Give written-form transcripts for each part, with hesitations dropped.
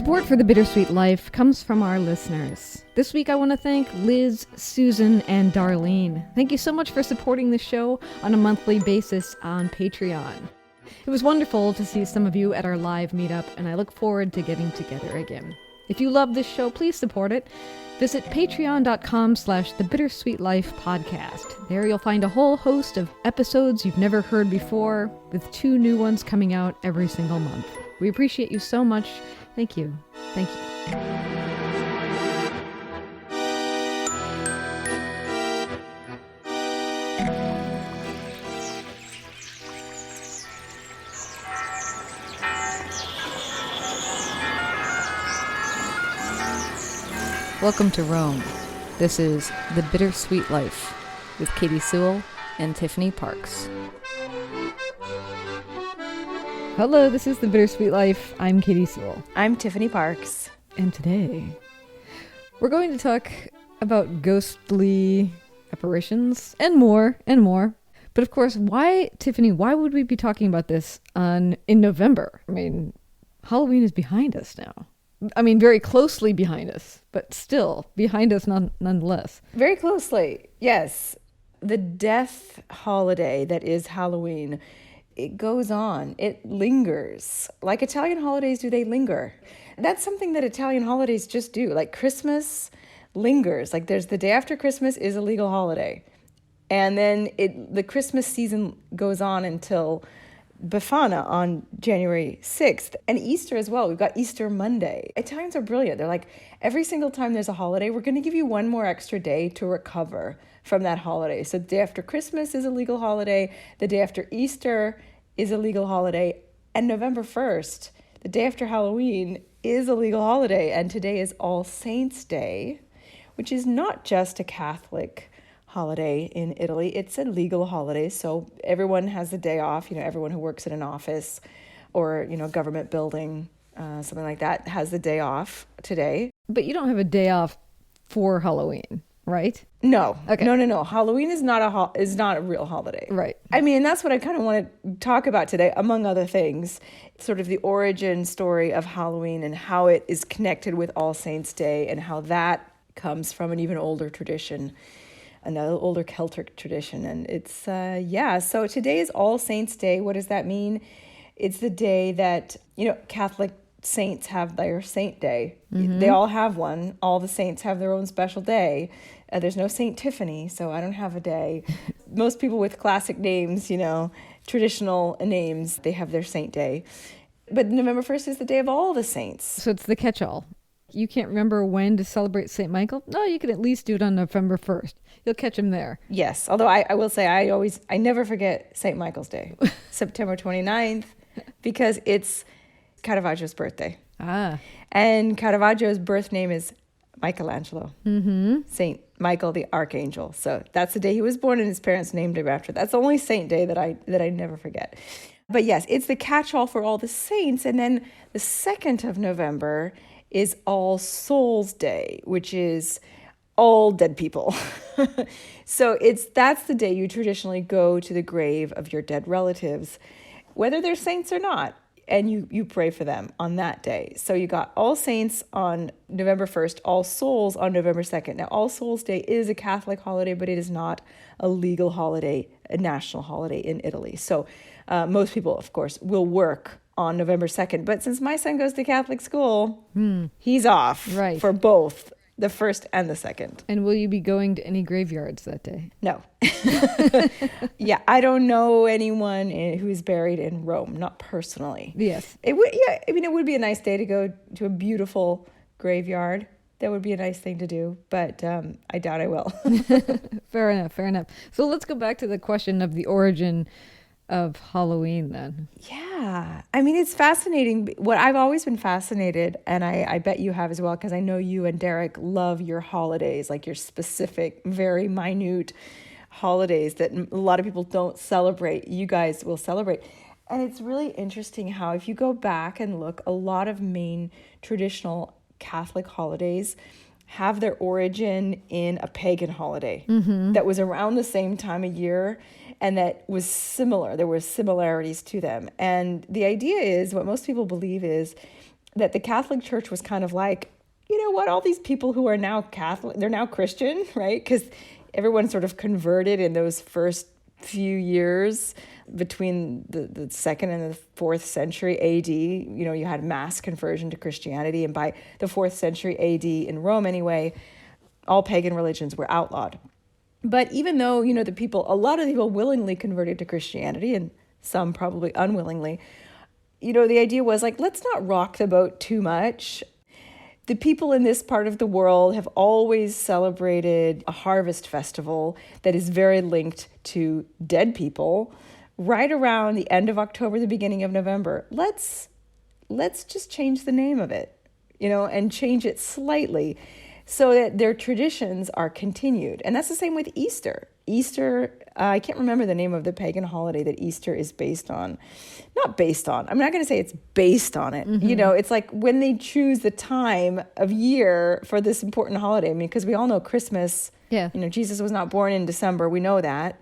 Support for The Bittersweet Life comes from our listeners. This week I want to thank Liz, Susan, and Darlene. Thank you so much for supporting the show on a monthly basis on Patreon. It was wonderful to see some of you at our live meetup, and I look forward to getting together again. If you love this show, please support it. Visit patreon.com/thebittersweetlifepodcast. There you'll find a whole host of episodes you've never heard before, with 2 new ones coming out every single month. We appreciate you so much. Thank you. Thank you. Welcome to Rome. This is The Bittersweet Life with Katie Sewell and Tiffany Parks. Hello, this is The Bittersweet Life. I'm Katie Sewell. I'm Tiffany Parks. And today, we're going to talk about ghostly apparitions and more and more. But of course, Tiffany, why would we be talking about this in November? I mean, Halloween is behind us now. I mean, very closely behind us, but still behind us nonetheless. Very closely, yes. The death holiday that is Halloween, it goes on. It lingers. Like Italian holidays do, they linger. That's something that Italian holidays just do. Like Christmas lingers. Like there's the day after Christmas is a legal holiday. And then the Christmas season goes on until Befana on January 6th, and Easter as well. We've got Easter Monday. Italians are brilliant. They're like, every single time there's a holiday, we're going to give you one more extra day to recover from that holiday. So the day after Christmas is a legal holiday. The day after Easter is a legal holiday. And November 1st, the day after Halloween, is a legal holiday. And today is All Saints' Day, which is not just a Catholic holiday in Italy. It's a legal holiday, so everyone has the day off. Everyone who works in an office or a government building, something like that, has the day off today. But you don't have a day off for Halloween, right? No. Okay. No. Halloween is not a real holiday. Right. I mean, that's what I kind of want to talk about today, among other things. Sort of the origin story of Halloween and how it is connected with All Saints' Day and how that comes from an even older tradition. Another older Celtic tradition. And it's, so today is All Saints' Day. What does that mean? It's the day that, Catholic saints have their saint day. Mm-hmm. They all have one. All the saints have their own special day. There's no Saint Tiffany, so I don't have a day. Most people with classic names, traditional names, they have their saint day. But November 1st is the day of all the saints. So it's the catch-all. You can't remember when to celebrate St. Michael? No, you can at least do it on November 1st. You'll catch him there. Yes, although I will say I never forget St. Michael's Day, September 29th, because it's Caravaggio's birthday. Ah. And Caravaggio's birth name is Michelangelo, St. Michael the Archangel. So that's the day he was born and his parents named him after. That's the only saint day that I never forget. But yes, it's the catch-all for all the saints. And then the 2nd of November is All Souls' Day, which is all dead people. So that's the day you traditionally go to the grave of your dead relatives, whether they're saints or not, and you pray for them on that day. So you got All Saints on November 1st, All Souls on November 2nd. Now, All Souls' Day is a Catholic holiday, but it is not a legal holiday, a national holiday in Italy. So most people, of course, will work on November 2nd. But since my son goes to Catholic school, he's off for both the 1st and the 2nd. And will you be going to any graveyards that day? No. Yeah, I don't know anyone who's buried in Rome, not personally. Yes. It would be a nice day to go to a beautiful graveyard. That would be a nice thing to do, but I doubt I will. Fair enough. So let's go back to the question of the origin of Halloween then. Yeah. I mean, it's fascinating. What I've always been fascinated, and I bet you have as well, because I know you and Derek love your holidays, like your specific, very minute holidays that a lot of people don't celebrate. You guys will celebrate. And it's really interesting how if you go back and look, a lot of main traditional Catholic holidays have their origin in a pagan holiday that was around the same time of year and that was similar. There were similarities to them. And the idea is, what most people believe is, that the Catholic Church was kind of like, you know what, all these people who are now Catholic, they're now Christian, right? Because everyone sort of converted in those first few years between the second and the fourth century AD. You know, you had mass conversion to Christianity, and by the fourth century AD in Rome anyway, all pagan religions were outlawed. But even though, you know, a lot of the people willingly converted to Christianity, and some probably unwillingly, you know, the idea was like, let's not rock the boat too much. The people in this part of the world have always celebrated a harvest festival that is very linked to dead people right around the end of October, the beginning of November. Let's just change the name of it, you know, and change it slightly so that their traditions are continued. And that's the same with Easter. Easter, I can't remember the name of the pagan holiday that Easter is based on. Not based on. I'm not going to say it's based on it. Mm-hmm. You know, it's like when they choose the time of year for this important holiday. I mean, because we all know Christmas, you know, Jesus was not born in December. We know that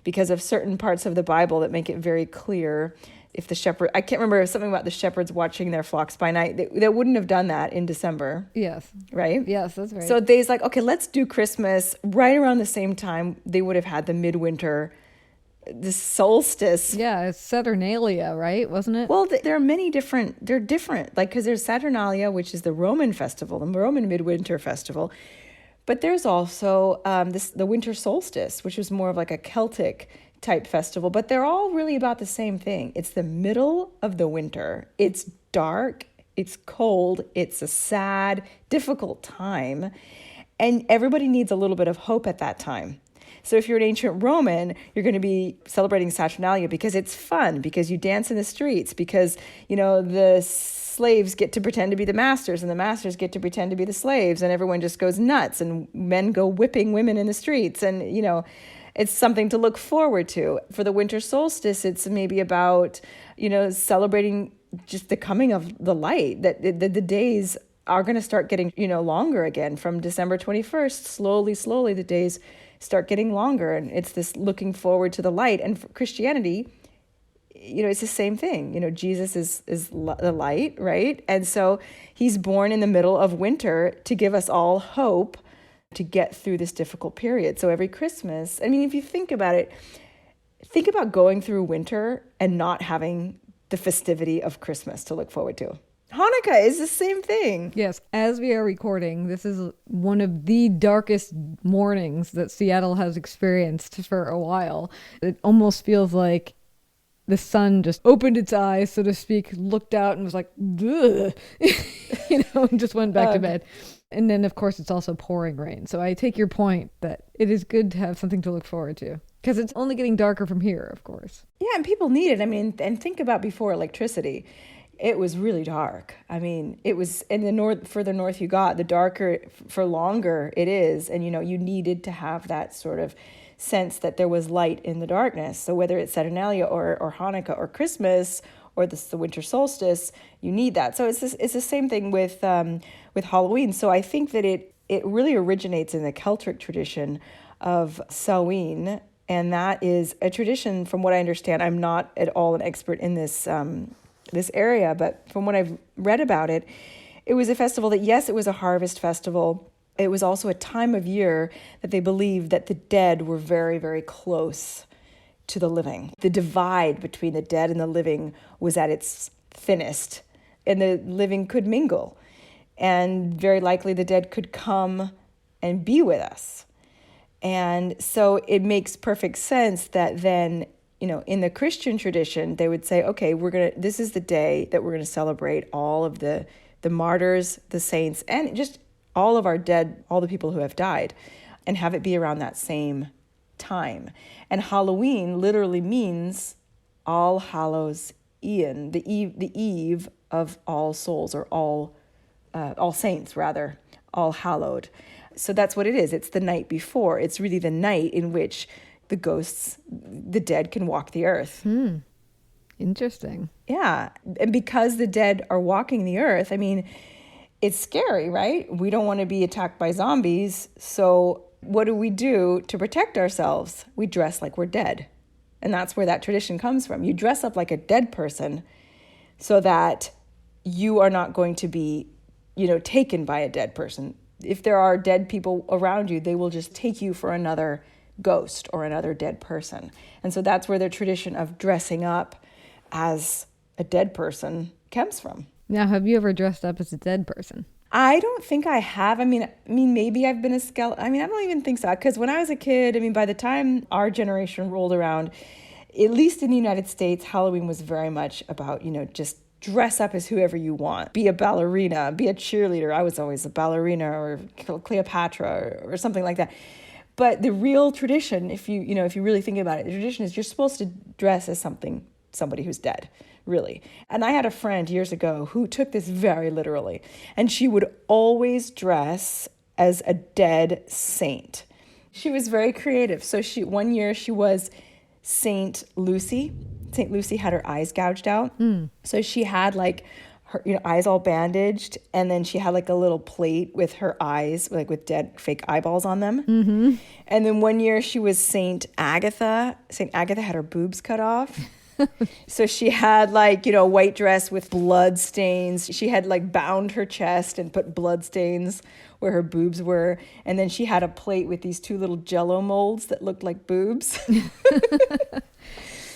because of certain parts of the Bible that make it very clear. If the shepherd, I can't remember, something about the shepherds watching their flocks by night. They wouldn't have done that in December. Yes. Right? Yes, that's right. So they's like, okay, let's do Christmas right around the same time they would have had the midwinter, the solstice. Yeah, it's Saturnalia, right? Wasn't it? Well, there are many different, they're different. Like, because there's Saturnalia, which is the Roman festival, the Roman midwinter festival. But there's also the winter solstice, which was more of like a Celtic type festival, but they're all really about the same thing. It's the middle of the winter. It's dark, it's cold, it's a sad, difficult time, and everybody needs a little bit of hope at that time. So if you're an ancient Roman, you're going to be celebrating Saturnalia because it's fun, because you dance in the streets, because, you know, the slaves get to pretend to be the masters and the masters get to pretend to be the slaves, and everyone just goes nuts, and men go whipping women in the streets, and, you know, it's something to look forward to. For the winter solstice, it's maybe about, you know, celebrating just the coming of the light, that the days are going to start getting, you know, longer again. From December 21st, slowly, the days start getting longer. And it's this looking forward to the light. And for Christianity, you know, it's the same thing. You know, Jesus is the light, right? And so he's born in the middle of winter to give us all hope to get through this difficult period. So every Christmas, I mean, if you think about it, think about going through winter and not having the festivity of Christmas to look forward to. Hanukkah is the same thing. Yes, as we are recording, this is one of the darkest mornings that Seattle has experienced for a while. It almost feels like the sun just opened its eyes, so to speak, looked out and was like, ugh, you know, and just went back to bed. And then, of course, it's also pouring rain. So I take your point that it is good to have something to look forward to, because it's only getting darker from here, of course. Yeah, and people need it. I mean, and think about before electricity. It was really dark. I mean, it was in the north, further north you got, the darker for longer it is. And, you know, you needed to have that sort of sense that there was light in the darkness. So whether it's Saturnalia or Hanukkah or Christmas or the winter solstice, you need that. So it's the same thing with Halloween. So I think that it really originates in the Celtic tradition of Samhain, and that is a tradition, from what I understand. I'm not at all an expert in this this area, but from what I've read about it, it was a festival that, yes, it was a harvest festival. It was also a time of year that they believed that the dead were very, very close to the living. The divide between the dead and the living was at its thinnest, and the living could mingle. And very likely the dead could come and be with us. And so it makes perfect sense that then, you know, in the Christian tradition, they would say, okay, this is the day that we're going to celebrate all of the martyrs, the saints, and just all of our dead, all the people who have died, and have it be around that same time. And Halloween literally means All Hallows E'en, the eve of All Souls, or All Saints, rather, All Hallowed. So that's what it is. It's the night before. It's really the night in which the ghosts, the dead, can walk the earth. Interesting. Yeah. And because the dead are walking the earth, I mean, it's scary, right? We don't want to be attacked by zombies. So what do we do to protect ourselves? We dress like we're dead. And that's where that tradition comes from. You dress up like a dead person so that you are not going to be, taken by a dead person. If there are dead people around you, they will just take you for another ghost or another dead person. And so that's where the tradition of dressing up as a dead person comes from. Now, have you ever dressed up as a dead person? I don't think I have. I mean, maybe I've been a skeleton. I mean, I don't even think so. Because when I was a kid, by the time our generation rolled around, at least in the United States, Halloween was very much about, just dress up as whoever you want. Be a ballerina, be a cheerleader. I was always a ballerina or Cleopatra or something like that. But the real tradition, if you really think about it, the tradition is you're supposed to dress as somebody who's dead, really. And I had a friend years ago who took this very literally, and she would always dress as a dead saint. She was very creative. So one year she was Saint Lucy. Saint Lucy had her eyes gouged out. So she had her eyes all bandaged, and then she had a little plate with her eyes, with dead fake eyeballs on them. Mm-hmm. And then one year she was Saint Agatha. Saint Agatha had her boobs cut off. So she had a white dress with blood stains. She had bound her chest and put blood stains where her boobs were. And then she had a plate with these two little Jell-O molds that looked like boobs.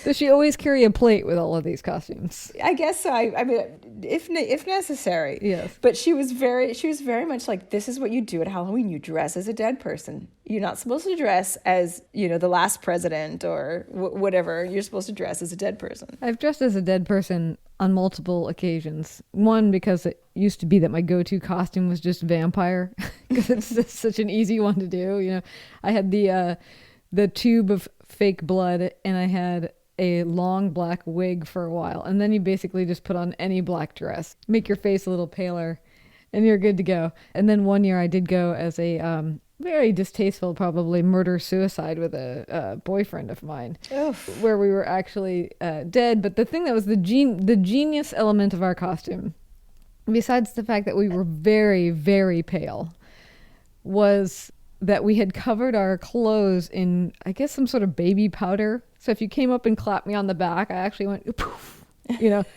Does she always carry a plate with all of these costumes? I guess so. I mean, if necessary. Yes. But she was very much like, this is what you do at Halloween. You dress as a dead person. You're not supposed to dress as, the last president or whatever. You're supposed to dress as a dead person. I've dressed as a dead person on multiple occasions. One, because it used to be that my go-to costume was just vampire, because it's just such an easy one to do. I had the tube of fake blood, and I had a long black wig for a while, and then you basically just put on any black dress, make your face a little paler, and you're good to go. And then one year I did go as a very distasteful, probably murder-suicide with a boyfriend of mine. Oof. Where we were actually dead. But the thing that was the genius element of our costume, besides the fact that we were very, very pale, was that we had covered our clothes in, I guess, some sort of baby powder. So if you came up and clapped me on the back, I actually went poof,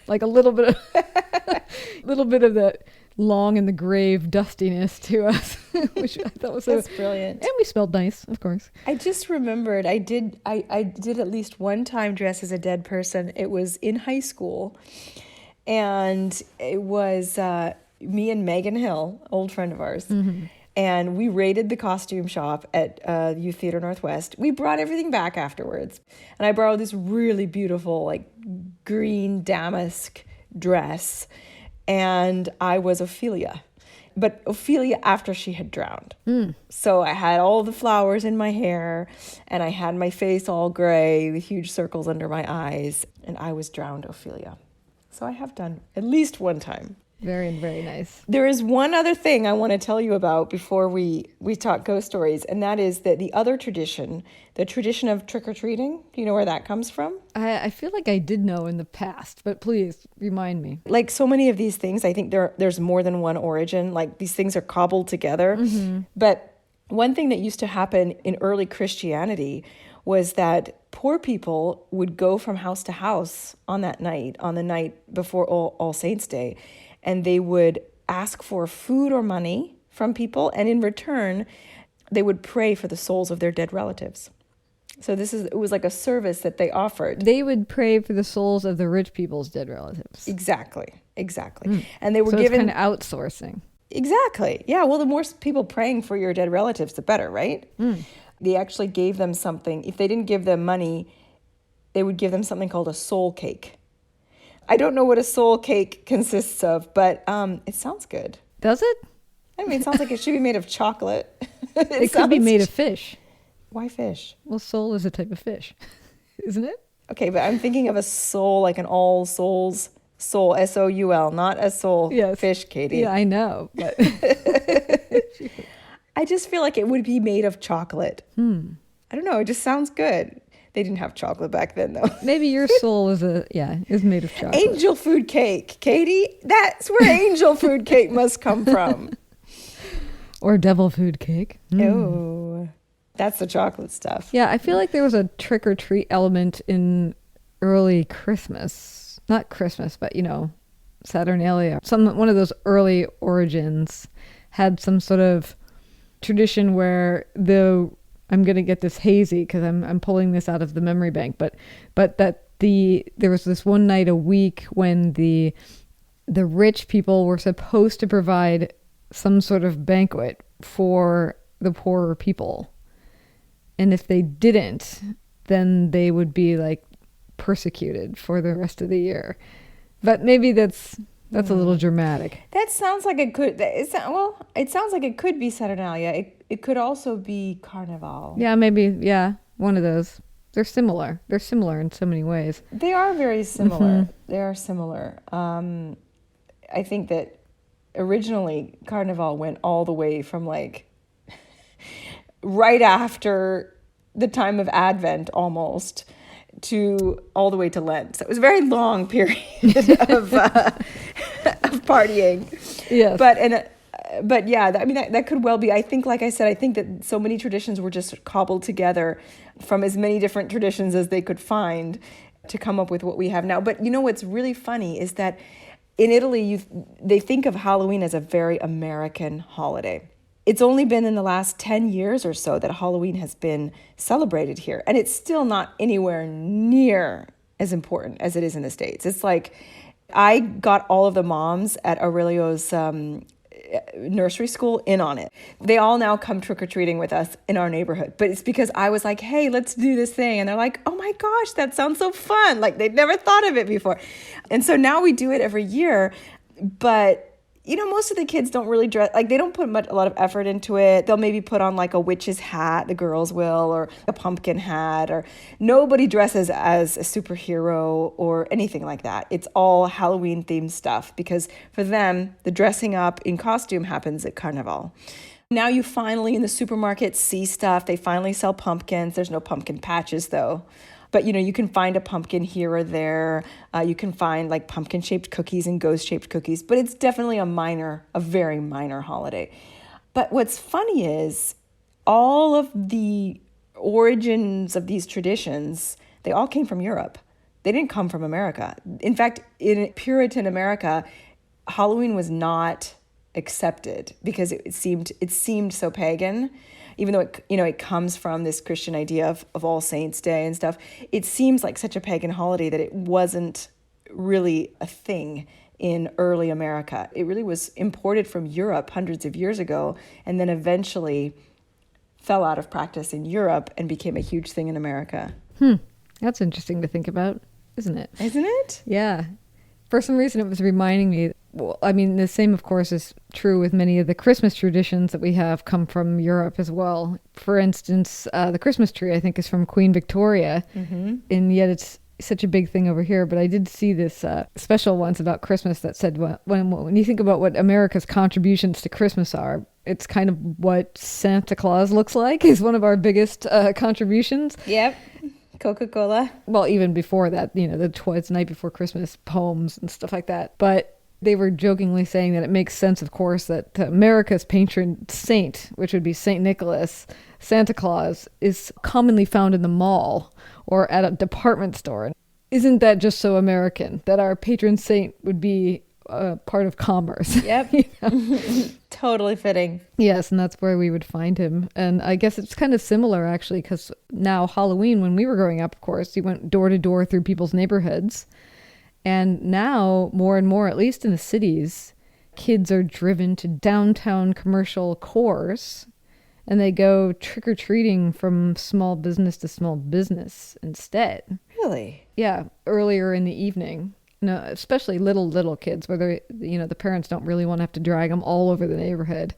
like a little bit of that long in the grave dustiness to us, which I thought was That's brilliant. And we smelled nice, of course. I just remembered I did at least one time dress as a dead person. It was in high school, and it was me and Megan Hill, old friend of ours. Mm-hmm. And we raided the costume shop at Youth Theater Northwest. We brought everything back afterwards. And I borrowed this really beautiful, green damask dress. And I was Ophelia. But Ophelia after she had drowned. Mm. So I had all the flowers in my hair. And I had my face all gray with huge circles under my eyes. And I was drowned Ophelia. So I have done at least one time. Very, very nice. There is one other thing I want to tell you about before we talk ghost stories, and that is that the other tradition, the tradition of trick-or-treating, do you know where that comes from? I feel like I did know in the past, but please remind me. Like so many of these things, I think there's more than one origin. These things are cobbled together. Mm-hmm. But one thing that used to happen in early Christianity was that poor people would go from house to house on the night before All Saints' Day, and they would ask for food or money from people, and in return, they would pray for the souls of their dead relatives. So it was like a service that they offered. They would pray for the souls of the rich people's dead relatives. Exactly. And they were given... So it's kind of outsourcing. Exactly. Yeah, well, the more people praying for your dead relatives, the better, right? Mm. They actually gave them something. If they didn't give them money, they would give them something called a soul cake. I don't know what a soul cake consists of, but it sounds good. Does it? It sounds like it should be made of chocolate. It could be made of fish. Why fish? Well, soul is a type of fish, isn't it? Okay, but I'm thinking of a soul, like an all souls soul, S-O-U-L, not a soul fish, Katie. Yeah, I know. But I just feel like it would be made of chocolate. I don't know. It just sounds good. They didn't have chocolate back then, though. Maybe your soul is made of chocolate. Angel food cake, Katie. That's where angel food cake must come from. Or devil food cake. Oh, that's the chocolate stuff. Yeah, I feel like there was a trick or treat element in early Christmas. Not Christmas, but Saturnalia, one of those early origins, had some sort of tradition where I'm going to get this hazy because I'm pulling this out of the memory bank, but that there was this one night a week when the rich people were supposed to provide some sort of banquet for the poorer people. And if they didn't, then they would be like persecuted for the rest of the year. But maybe that's a little dramatic. That sounds like it could. It sounds like it could be Saturnalia. It could also be Carnival. Yeah, maybe. Yeah, one of those. They're similar. They're similar in so many ways. They are very similar. They are similar. I think that originally Carnival went all the way from like right after the time of Advent almost to all the way to Lent. So it was a very long period of partying. Yes. But yeah, I mean, that could well be. I think, like I said, I think that so many traditions were just cobbled together from as many different traditions as they could find to come up with what we have now. But you know what's really funny is that in Italy, they think of Halloween as a very American holiday. It's only been in the last 10 years or so that Halloween has been celebrated here. And it's still not anywhere near as important as it is in the States. It's like I got all of the moms at Aurelio's nursery school in on it. They all now come trick-or-treating with us in our neighborhood. But it's because I was like, hey, let's do this thing. And they're like, oh my gosh, that sounds so fun. Like they'd never thought of it before. And so now we do it every year. But you know, most of the kids don't really dress, like they don't put a lot of effort into it. They'll maybe put on like a witch's hat, the girls will, or a pumpkin hat, or nobody dresses as a superhero or anything like that. It's all Halloween themed stuff because for them, the dressing up in costume happens at Carnival. Now you finally in the supermarket see stuff. They finally sell pumpkins. There's no pumpkin patches though. But, you know, you can find a pumpkin here or there. You can find like pumpkin-shaped cookies and ghost-shaped cookies. But it's definitely a very minor holiday. But what's funny is all of the origins of these traditions, they all came from Europe. They didn't come from America. In fact, in Puritan America, Halloween was not accepted because it seemed so pagan. Even though it comes from this Christian idea of All Saints' Day and stuff, it seems like such a pagan holiday that it wasn't really a thing in early America. It really was imported from Europe hundreds of years ago and then eventually fell out of practice in Europe and became a huge thing in America. That's interesting to think about, isn't it? Isn't it? Yeah. For some reason, it was reminding me. Well, I mean, the same, of course, is true with many of the Christmas traditions that we have come from Europe as well. For instance, the Christmas tree, I think, is from Queen Victoria, and yet it's such a big thing over here. But I did see this special once about Christmas that said, when you think about what America's contributions to Christmas are, it's kind of what Santa Claus looks like is one of our biggest contributions. Yep. Coca-Cola. Well, even before that, you know, it's Night Before Christmas poems and stuff like that. But they were jokingly saying that it makes sense, of course, that America's patron saint, which would be St. Nicholas, Santa Claus, is commonly found in the mall or at a department store. Isn't that just so American that our patron saint would be part of commerce? Yep. You know? Totally fitting. Yes, and that's where we would find him. And I guess it's kind of similar, actually, because now Halloween, when we were growing up, of course, you went door to door through people's neighborhoods. And now, more and more, at least in the cities, kids are driven to downtown commercial cores, and they go trick-or-treating from small business to small business instead. Really? Yeah, earlier in the evening. No, especially little kids, where the parents don't really want to have to drag them all over the neighborhood.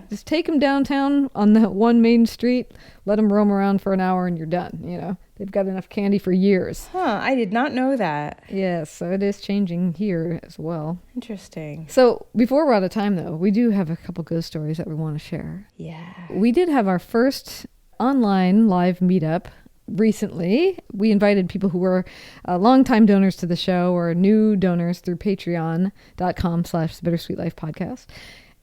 Just take them downtown on the one main street, let them roam around for an hour, and you're done. You know, they've got enough candy for years. I did not know that. Yes, so it is changing here as well. Interesting. So before we're out of time, though, we do have a couple ghost stories that we want to share. Yeah. We did have our first online live meetup recently. We invited people who were longtime donors to the show or new donors through patreon.com/bittersweetlifepodcast.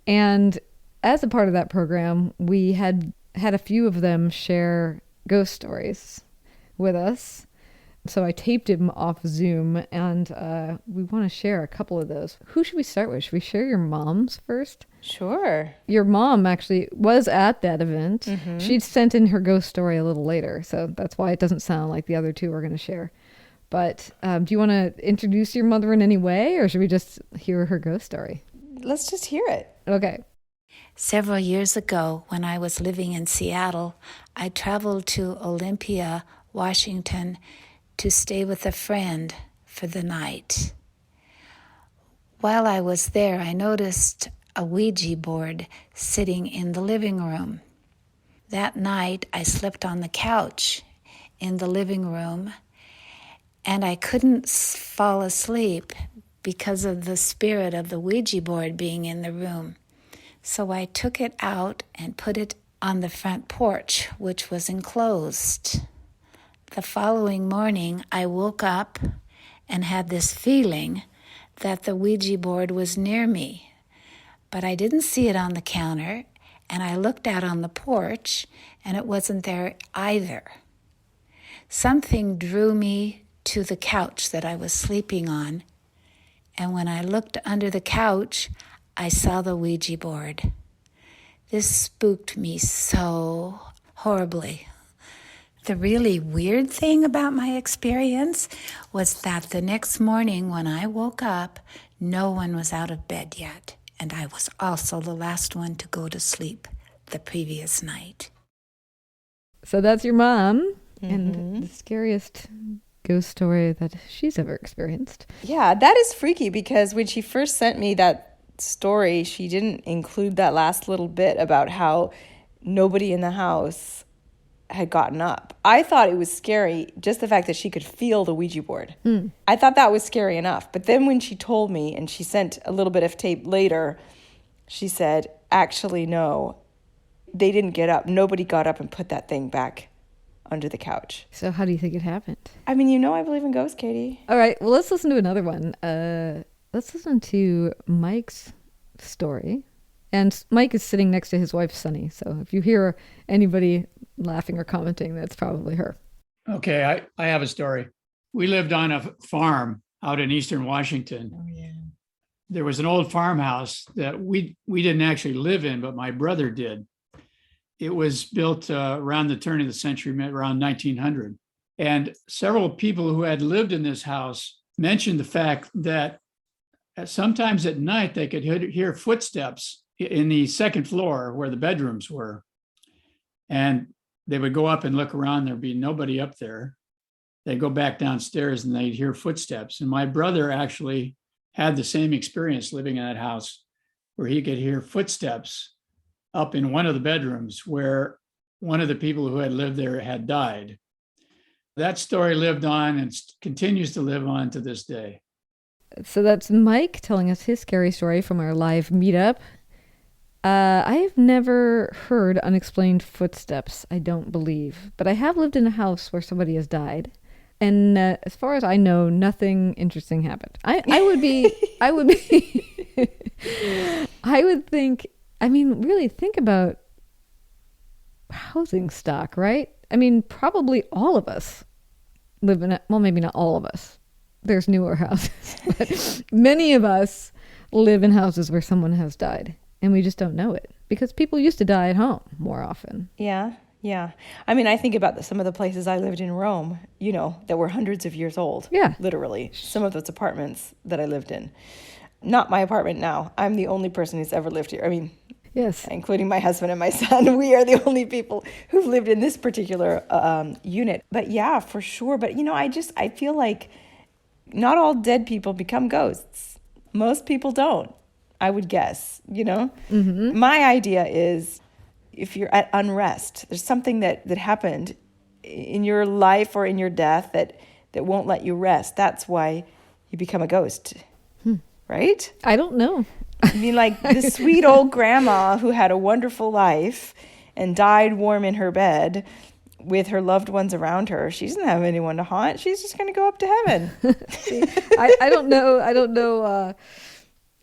And as a part of that program, we had a few of them share ghost stories with us. So I taped him off Zoom, and we want to share a couple of those. Who should we start with? Should we share your mom's first? Sure. Your mom actually was at that event. Mm-hmm. She sent in her ghost story a little later, so that's why it doesn't sound like the other two we're going to share. But do you want to introduce your mother in any way, or should we just hear her ghost story? Let's just hear it. Okay. Several years ago, when I was living in Seattle, I traveled to Olympia, Washington, to stay with a friend for the night. While I was there, I noticed a Ouija board sitting in the living room. That night, I slept on the couch in the living room, and I couldn't fall asleep because of the spirit of the Ouija board being in the room. So I took it out and put it on the front porch, which was enclosed. The following morning, I woke up and had this feeling that the Ouija board was near me. But I didn't see it on the counter, and I looked out on the porch, and it wasn't there either. Something drew me to the couch that I was sleeping on, and when I looked under the couch, I saw the Ouija board. This spooked me so horribly. The really weird thing about my experience was that the next morning when I woke up, no one was out of bed yet, and I was also the last one to go to sleep the previous night. So that's your mom, and the scariest ghost story that she's ever experienced. Yeah, that is freaky because when she first sent me that story, she didn't include that last little bit about how nobody in the house had gotten up. I thought it was scary, just the fact that she could feel the Ouija board. I thought that was scary enough. But then when she told me, and she sent a little bit of tape later, she said, actually, no, they didn't get up. Nobody got up and put that thing back under the couch. So how do you think it happened? I mean, I believe in ghosts, Katie. All right, well, let's listen to another one. Let's listen to Mike's story. And Mike is sitting next to his wife, Sunny. So if you hear anybody laughing or commenting, that's probably her. Okay, I have a story. We lived on a farm out in eastern Washington. Oh, yeah. There was an old farmhouse that we didn't actually live in, but my brother did. It was built around the turn of the century, around 1900. And several people who had lived in this house mentioned the fact that sometimes at night they could hear footsteps in the second floor where the bedrooms were. And they would go up and look around. There'd be nobody up there. They'd go back downstairs and they'd hear footsteps. And my brother actually had the same experience living in that house where he could hear footsteps up in one of the bedrooms where one of the people who had lived there had died. That story lived on and continues to live on to this day. So that's Mike telling us his scary story from our live meetup. I have never heard unexplained footsteps, I don't believe. But I have lived in a house where somebody has died. And as far as I know, nothing interesting happened. I would think, I mean, really think about housing stock, right? I mean, probably all of us live in it. Well, maybe not all of us. There's newer houses, but many of us live in houses where someone has died and we just don't know it because people used to die at home more often. Yeah. I mean, I think about some of the places I lived in Rome, that were hundreds of years old. Yeah. Literally. Some of those apartments that I lived in. Not my apartment now. I'm the only person who's ever lived here. I mean, yes, including my husband and my son. We are the only people who've lived in this particular unit. But yeah, for sure. But, I feel like not all dead people become ghosts. Most people don't, I would guess, Mm-hmm. My idea is if you're at unrest, there's something that happened in your life or in your death that won't let you rest. That's why you become a ghost, right? I don't know. I mean, like the sweet old grandma who had a wonderful life and died warm in her bed with her loved ones around her. She doesn't have anyone to haunt. She's just going to go up to heaven. See, I don't know. I don't know.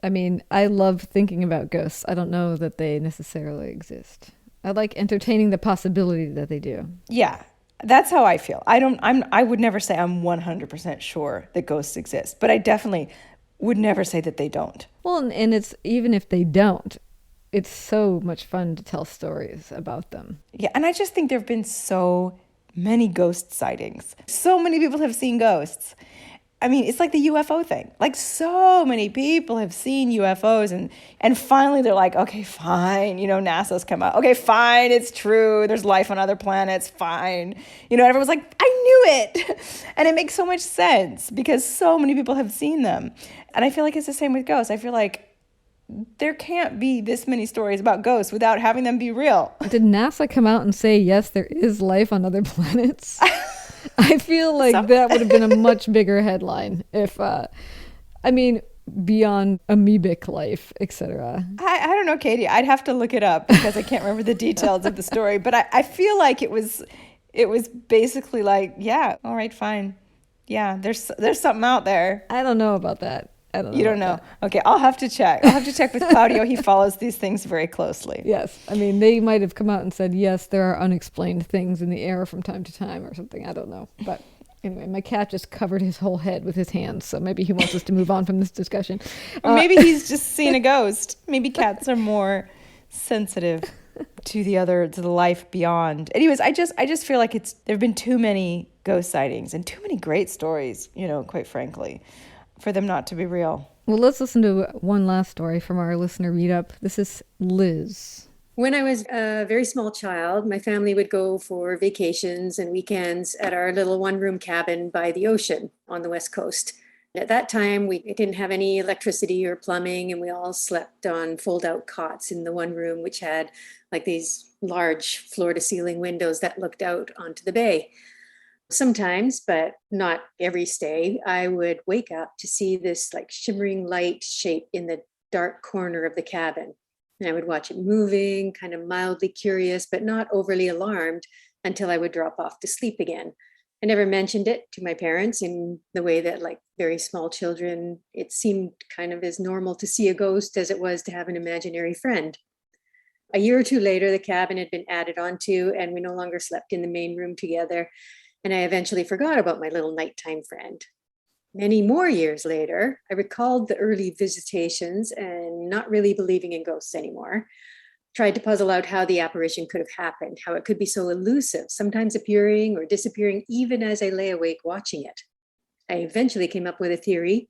I mean, I love thinking about ghosts. I don't know that they necessarily exist. I like entertaining the possibility that they do. Yeah. That's how I feel. I would never say I'm 100% sure that ghosts exist, but I definitely would never say that they don't. Well, and it's even if they don't, it's so much fun to tell stories about them. Yeah, and I just think there have been so many ghost sightings. So many people have seen ghosts. I mean, it's like the UFO thing. Like, so many people have seen UFOs, and finally they're like, okay, fine. NASA's come out. Okay, fine, it's true. There's life on other planets. Fine. Everyone's like, I knew it. And it makes so much sense because so many people have seen them. And I feel like it's the same with ghosts. I feel like there can't be this many stories about ghosts without having them be real. Did NASA come out and say, yes, there is life on other planets? I feel like that would have been a much bigger headline if, beyond amoebic life, etc. I don't know, Katie. I'd have to look it up because I can't remember the details of the story. But I feel like it was basically like, yeah, all right, fine. Yeah, there's something out there. I don't know about that. You don't know? Okay, I'll have to check. I'll have to check with Claudio. He follows these things very closely. Yes. They might have come out and said, yes, there are unexplained things in the air from time to time or something. I don't know. But anyway, my cat just covered his whole head with his hands, so maybe he wants us to move on from this discussion. Maybe he's just seen a ghost. Maybe cats are more sensitive to the life beyond. Anyways, I just feel like there have been too many ghost sightings and too many great stories, quite frankly, for them not to be real. Well, let's listen to one last story from our listener meetup. This is Liz. When I was a very small child, my family would go for vacations and weekends at our little one-room cabin by the ocean on the West Coast. At that time, we didn't have any electricity or plumbing, and we all slept on fold-out cots in the one room, which had like these large floor-to-ceiling windows that looked out onto the bay. Sometimes, but not every stay, I would wake up to see this like shimmering light shape in the dark corner of the cabin. And I would watch it moving, kind of mildly curious, but not overly alarmed until I would drop off to sleep again. I never mentioned it to my parents in the way that like very small children, it seemed kind of as normal to see a ghost as it was to have an imaginary friend. A year or two later, the cabin had been added onto and we no longer slept in the main room together. And I eventually forgot about my little nighttime friend. Many more years later, I recalled the early visitations and not really believing in ghosts anymore. Tried to puzzle out how the apparition could have happened, how it could be so elusive, sometimes appearing or disappearing even as I lay awake watching it. I eventually came up with a theory.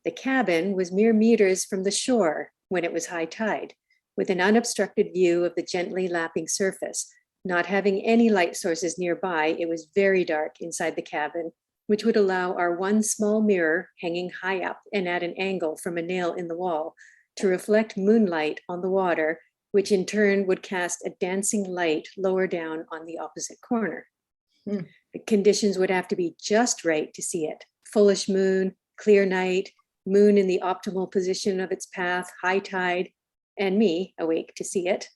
The cabin was mere meters from the shore when it was high tide, with an unobstructed view of the gently lapping surface. Not having any light sources nearby, it was very dark inside the cabin, which would allow our one small mirror hanging high up and at an angle from a nail in the wall to reflect moonlight on the water, which in turn would cast a dancing light lower down on the opposite corner. The conditions would have to be just right to see it. Fullish moon, clear night, moon in the optimal position of its path, high tide, and me awake to see it.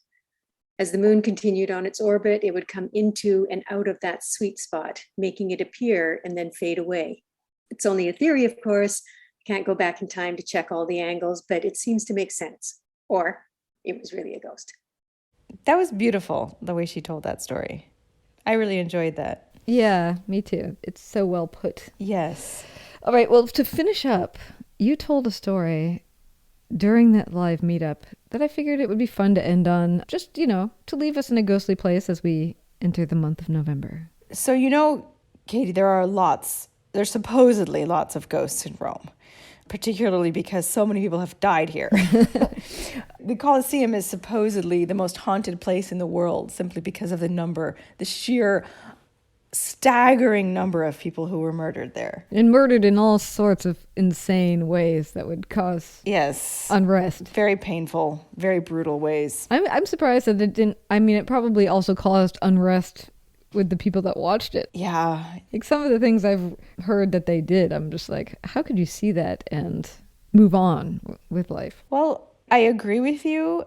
As the moon continued on its orbit, it would come into and out of that sweet spot, making it appear and then fade away. It's only a theory, of course. Can't go back in time to check all the angles, but it seems to make sense. Or it was really a ghost. That was beautiful, the way she told that story. I really enjoyed that. Yeah, me too. It's so well put. Yes. All right, well, to finish up, you told a story during that live meetup that I figured it would be fun to end on, just, to leave us in a ghostly place as we enter the month of November. So, Katie, there's supposedly lots of ghosts in Rome, particularly because so many people have died here. The Colosseum is supposedly the most haunted place in the world simply because of the sheer staggering number of people who were murdered there. And murdered in all sorts of insane ways that would cause unrest. Very painful, very brutal ways. I'm surprised that it didn't, it probably also caused unrest with the people that watched it. Yeah. Like some of the things I've heard that they did, I'm just like, how could you see that and move on with life? Well, I agree with you,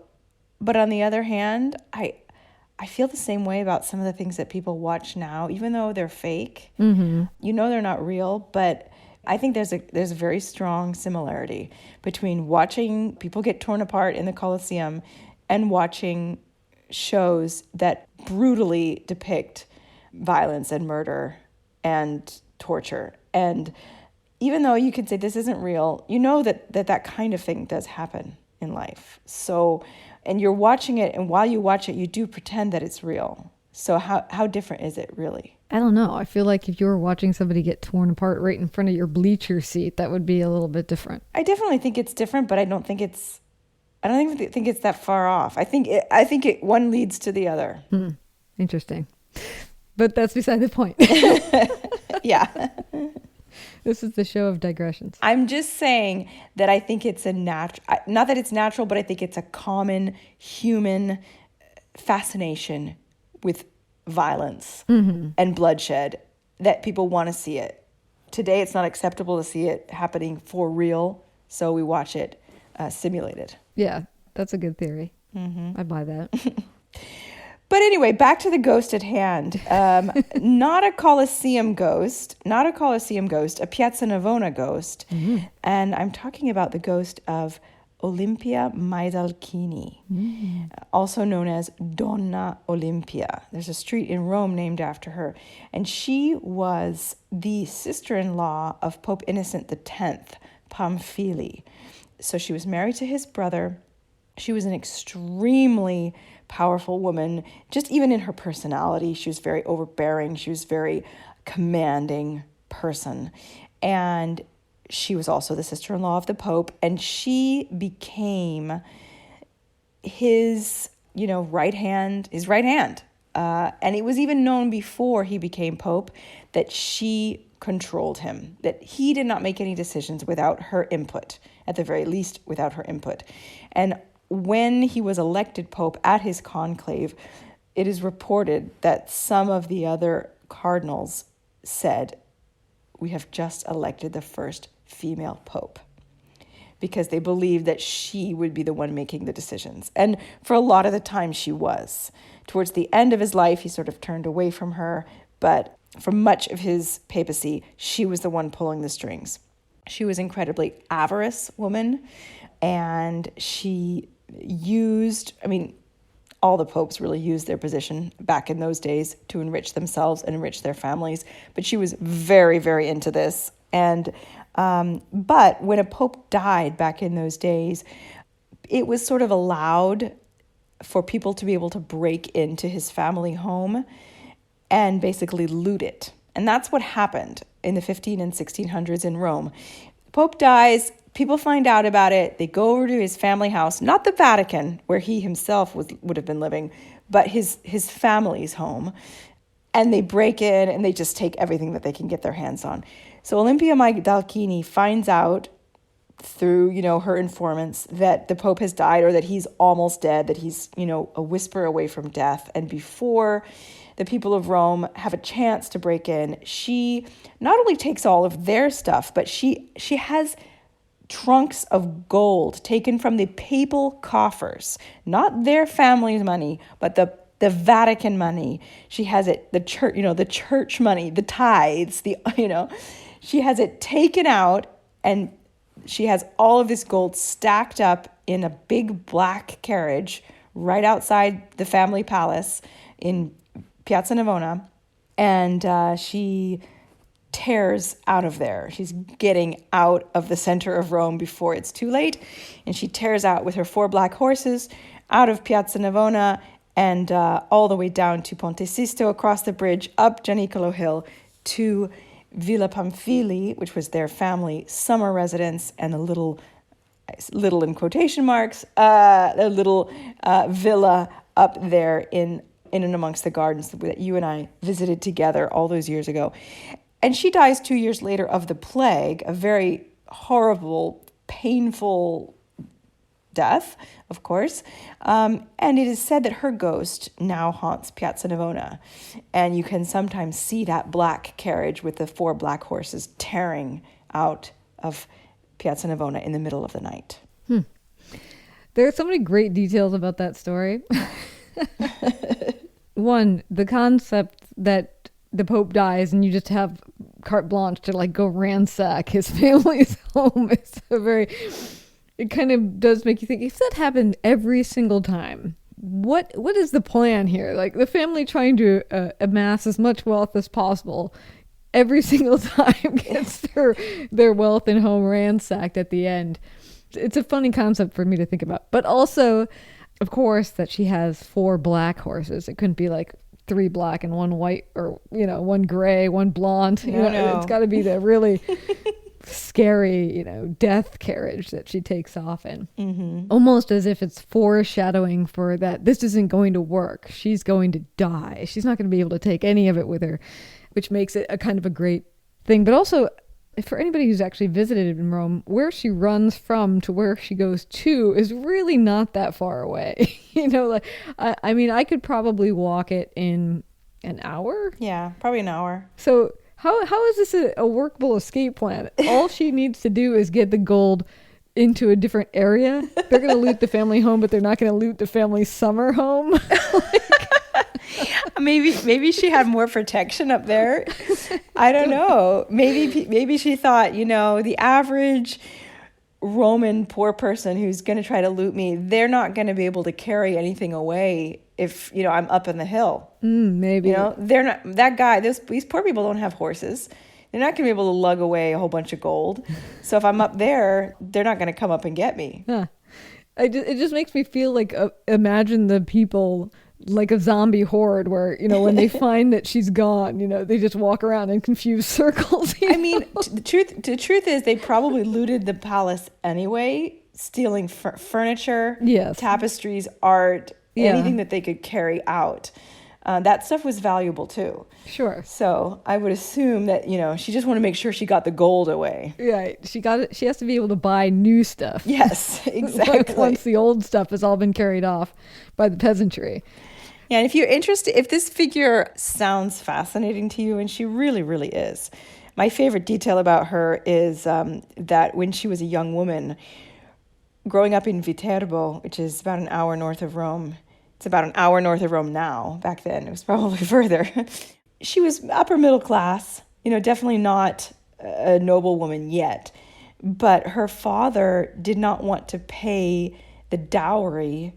but on the other hand, I feel the same way about some of the things that people watch now, even though they're fake. Mm-hmm. They're not real, but I think there's a very strong similarity between watching people get torn apart in the Colosseum and watching shows that brutally depict violence and murder and torture. And even though you could say this isn't real, you know that kind of thing does happen in life. So, and you're watching it, and while you watch it, you do pretend that it's real. So how different is it really? I don't know. I feel like if you were watching somebody get torn apart right in front of your bleacher seat, that would be a little bit different. I definitely think it's different, but I don't think it's that far off. I think it one leads to the other. Interesting. But that's beside the point. Yeah. This is the show of digressions. I'm just saying that I think it's not that it's natural, but I think it's a common human fascination with violence and bloodshed that people want to see it. Today, it's not acceptable to see it happening for real, so we watch it simulated. Yeah, that's a good theory. I buy that. But anyway, back to the ghost at hand. Not a Colosseum ghost, a Piazza Navona ghost. And I'm talking about the ghost of Olimpia Maidalchini, also known as Donna Olimpia. There's a street in Rome named after her. And she was the sister-in-law of Pope Innocent X, Pamphili. So she was married to his brother. She was an extremely powerful woman, just even in her personality. She was very overbearing. She was very commanding person. And she was also the sister-in-law of the Pope, and she became his, right hand. And it was even known before he became Pope that she controlled him, that he did not make any decisions without her input, at the very least without her input. And when he was elected Pope at his conclave, it is reported that some of the other cardinals said, "We have just elected the first female Pope," because they believed that she would be the one making the decisions. And for a lot of the time, she was. Towards the end of his life, he sort of turned away from her, but for much of his papacy, she was the one pulling the strings. She was an incredibly avarice woman, and she all the popes really used their position back in those days to enrich themselves and enrich their families. But she was very, very into this. And but when a pope died back in those days, it was sort of allowed for people to be able to break into his family home and basically loot it. And that's what happened in the 15 and 1600s in Rome. The Pope dies. People find out about it. They go over to his family house, not the Vatican, where he himself would have been living, but his family's home. And they break in and they just take everything that they can get their hands on. So Olimpia Maidalchini finds out through, her informants that the Pope has died or that he's almost dead, that he's, a whisper away from death. And before the people of Rome have a chance to break in, she not only takes all of their stuff, but she has trunks of gold taken from the papal coffers, not their family's money, but the Vatican money. She has it, the church money, the tithes, she has it taken out, and she has all of this gold stacked up in a big black carriage right outside the family palace in Piazza Navona, and she tears out of there. She's getting out of the center of Rome before it's too late, and she tears out with her 4 black horses out of Piazza Navona and all the way down to Ponte Sisto, across the bridge, up Gianicolo Hill to Villa Pamphili, which was their family summer residence, and the little in quotation marks, the little villa up there in and amongst the gardens that you and I visited together all those years ago. And she dies 2 years later of the plague, a very horrible, painful death, of course. And it is said that her ghost now haunts Piazza Navona. And you can sometimes see that black carriage with the 4 black horses tearing out of Piazza Navona in the middle of the night. There are so many great details about that story. One, the concept that the Pope dies and you just have carte blanche to go ransack his family's home. It kind of does make you think, if that happened every single time what is the plan here? Like the family trying to amass as much wealth as possible every single time gets their wealth and home ransacked at the end. It's a funny concept for me to think about. But also, of course, that she has 4 black horses. It couldn't be like 3 black and 1 white, or, you know, 1 gray, 1 blonde. No. It's got to be the really scary, you know, death carriage that she takes off in. Mm-hmm. Almost as if it's foreshadowing for that this isn't going to work. She's going to die. She's not going to be able to take any of it with her, which makes it a kind of a great thing. But also, for anybody who's actually visited in Rome, where she runs from to where she goes to is really not that far away. You know, like, I mean, I could probably walk it in an hour. Yeah, probably an hour. So how is this a workable escape plan? All she needs to do is get the gold into a different area. They're going to loot the family home, but they're not going to loot the family summer home. Maybe she had more protection up there. I don't know. Maybe she thought, you know, the average Roman poor person who's going to try to loot me, they're not going to be able to carry anything away if, you know, I'm up in the hill. Maybe. You know, they're not, that guy, these poor people don't have horses. They're not going to be able to lug away a whole bunch of gold. So if I'm up there, they're not going to come up and get me. Huh. It just makes me feel like, imagine the people like a zombie horde where, you know, when they find that she's gone, you know, they just walk around in confused circles. I mean, the truth is they probably looted the palace anyway, stealing furniture, yes, tapestries, art, anything that they could carry out. That stuff was valuable too. Sure. So I would assume that, you know, she just wanted to make sure she got the gold away. Right. She got it. She has to be able to buy new stuff. Yes, exactly. Once the old stuff has all been carried off by the peasantry. Yeah, and if you're interested, if this figure sounds fascinating to you, and she really, really is, my favorite detail about her is that when she was a young woman, growing up in Viterbo, which is about an hour north of Rome, it's about an hour north of Rome now. Back then, it was probably further. She was upper middle class, you know, definitely not a noble woman yet, but her father did not want to pay the dowry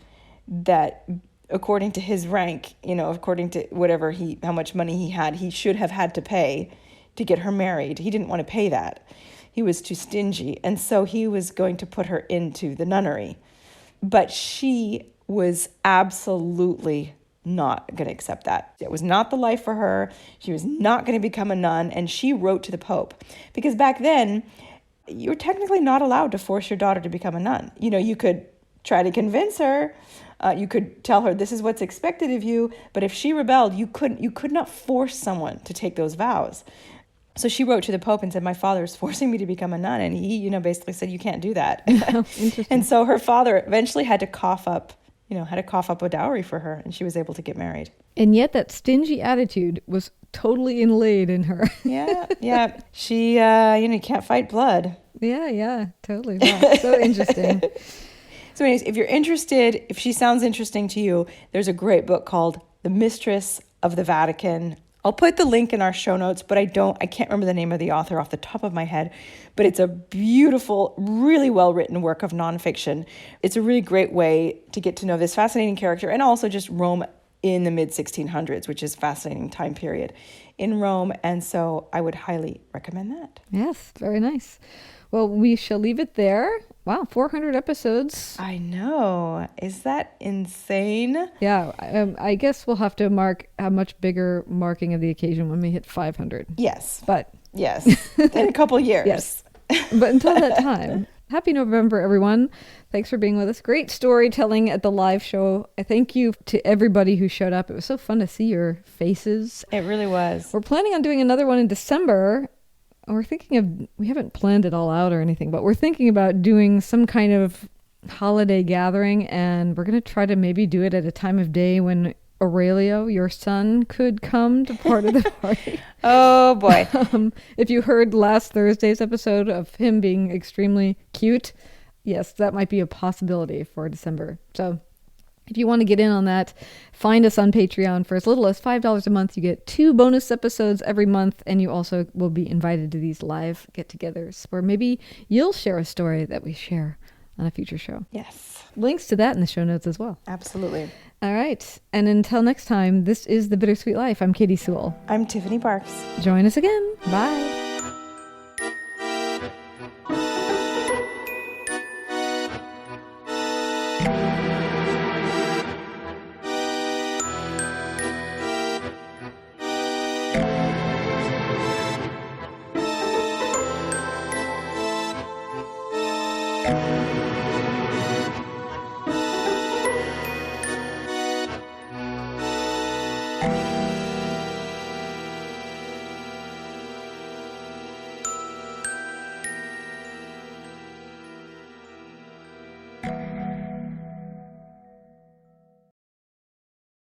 that, according to his rank, you know, according to whatever how much money he had, he should have had to pay to get her married. He didn't want to pay that. He was too stingy. And so he was going to put her into the nunnery. But she was absolutely not going to accept that. It was not the life for her. She was not going to become a nun. And she wrote to the Pope. Because back then, you were technically not allowed to force your daughter to become a nun. You know, you could try to convince her. You could tell her this is what's expected of you, but if she rebelled, you could not force someone to take those vows. So she wrote to the Pope and said, my father is forcing me to become a nun, and he, you know, basically said you can't do that. And so her father eventually had to cough up a dowry for her, and she was able to get married. And yet that stingy attitude was totally inlaid in her. Yeah. She, you can't fight blood. Yeah, totally. Wow. So interesting. So anyways, if you're interested, if she sounds interesting to you, there's a great book called The Mistress of the Vatican. I'll put the link in our show notes, but I can't remember the name of the author off the top of my head, but it's a beautiful, really well-written work of nonfiction. It's a really great way to get to know this fascinating character, and also just Rome in the mid-1600s, which is a fascinating time period in Rome. And so I would highly recommend that. Yes, very nice. Well, we shall leave it there. Wow, 400 episodes. I know. Is that insane? Yeah, I guess we'll have to mark a much bigger marking of the occasion when we hit 500. Yes. But yes, in a couple years. Yes. But until that time, happy November, everyone. Thanks for being with us. Great storytelling at the live show. I thank you to everybody who showed up. It was so fun to see your faces. It really was. We're planning on doing another one in December. We haven't planned it all out or anything, but we're thinking about doing some kind of holiday gathering, and we're going to try to maybe do it at a time of day when Aurelio, your son, could come to part of the party. Oh, boy. If you heard last Thursday's episode of him being extremely cute, yes, that might be a possibility for December. So if you want to get in on that, find us on Patreon. For as little as $5 a month, you get 2 bonus episodes every month, and you also will be invited to these live get-togethers where maybe you'll share a story that we share on a future show. Yes. Links to that in the show notes as well. Absolutely. All right. And until next time, this is The Bittersweet Life. I'm Katie Sewell. I'm Tiffany Parks. Join us again. Bye.